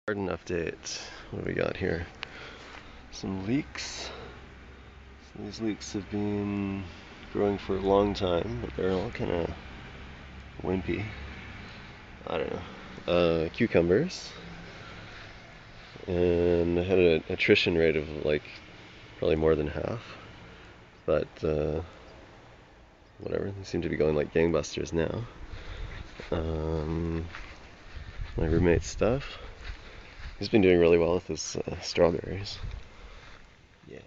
Garden update. What do we got here? Some leeks. So these leeks have been growing for a long time, but they're all kind of wimpy. I don't know. Cucumbers. And I had an attrition rate of like probably more than half. But whatever, they seem to be going like gangbusters now. My roommate's stuff. He's been doing really well with his strawberries. Yeah.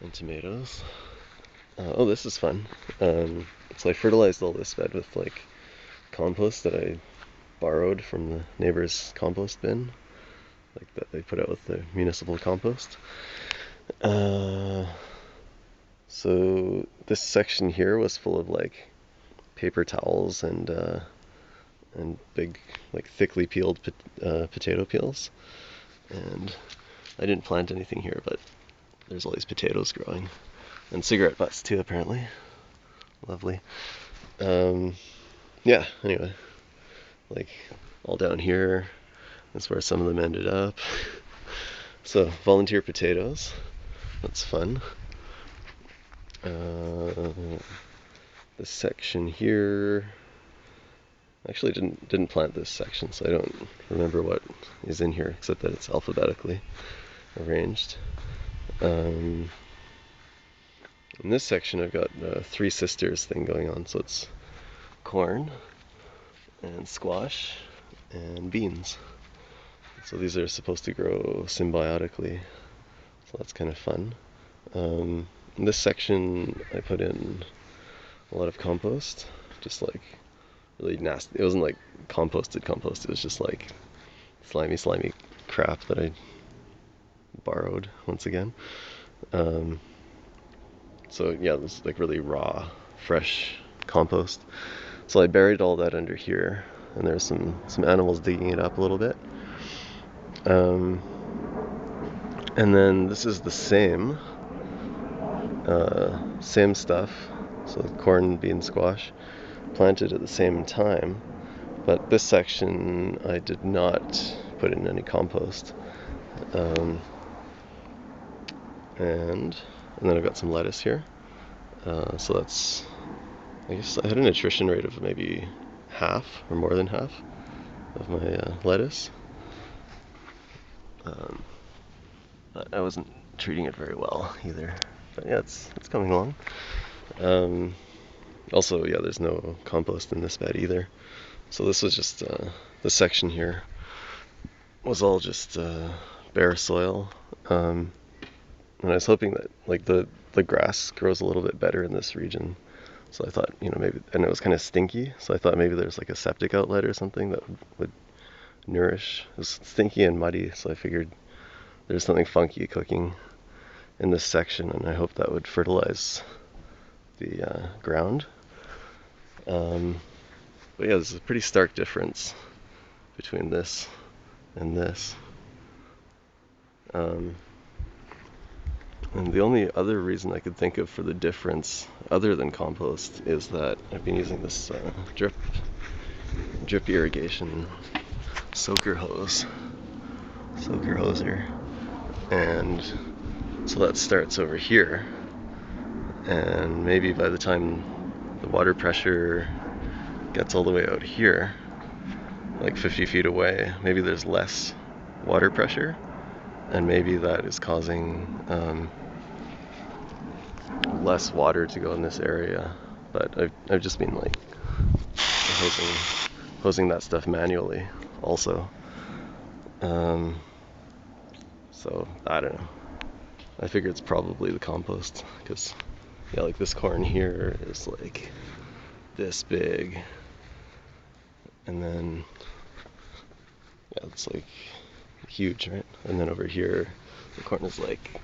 And tomatoes. Oh, this is fun. So I fertilized all this bed with like compost that I borrowed from the neighbor's compost bin, like that they put out with the municipal compost. So this section here was full of like paper towels and big, like thickly peeled potato peels. And I didn't plant anything here, but there's all these potatoes growing. And cigarette butts too, apparently. Lovely. Yeah, anyway. Like, all down here, that's where some of them ended up. So, volunteer potatoes. That's fun. This section here, actually didn't plant this section, so I don't remember what is in here except that it's alphabetically arranged. In this section I've got Three Sisters thing going on, so it's corn and squash and beans. So these are supposed to grow symbiotically, so that's kind of fun. In this section I put in a lot of compost, just like really nasty. It wasn't like composted compost, it was just like slimy crap that I borrowed once again. So yeah, this is like really raw, fresh compost. So I buried all that under here, and there's some animals digging it up a little bit. And then this is the same stuff. So corn, bean, squash, planted at the same time. But this section I did not put in any compost. And then I've got some lettuce here. So that's, I guess I had an attrition rate of maybe half or more than half of my lettuce. But I wasn't treating it very well either. But yeah, it's coming along. Also, yeah, there's no compost in this bed either. So this was just, this section here was all just bare soil. And I was hoping that like the grass grows a little bit better in this region. So I thought, maybe, and it was kind of stinky, so I thought maybe there's like a septic outlet or something that would nourish. It was stinky and muddy, so I figured there's something funky cooking in this section, and I hope that would fertilize the ground. But yeah, there's a pretty stark difference between this and this. And the only other reason I could think of for the difference, other than compost, is that I've been using this drip irrigation soaker hoser, and so that starts over here, and maybe by the time the water pressure gets all the way out here, like 50 feet away, maybe there's less water pressure, and maybe that is causing less water to go in this area. But I've just been like hosing that stuff manually also. So I don't know. I figure it's probably the compost, because yeah, like this corn here is like this big, and then yeah, it's like huge, right? And then over here the corn is like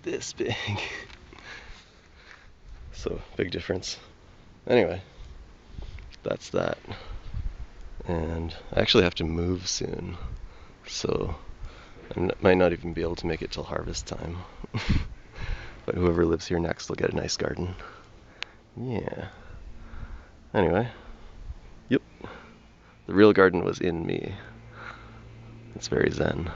this big. So big difference. Anyway, that's that. And I actually have to move soon, so I might not even be able to make it till harvest time. But whoever lives here next will get a nice garden. Yeah. Anyway, yep. The real garden was in me. It's very zen.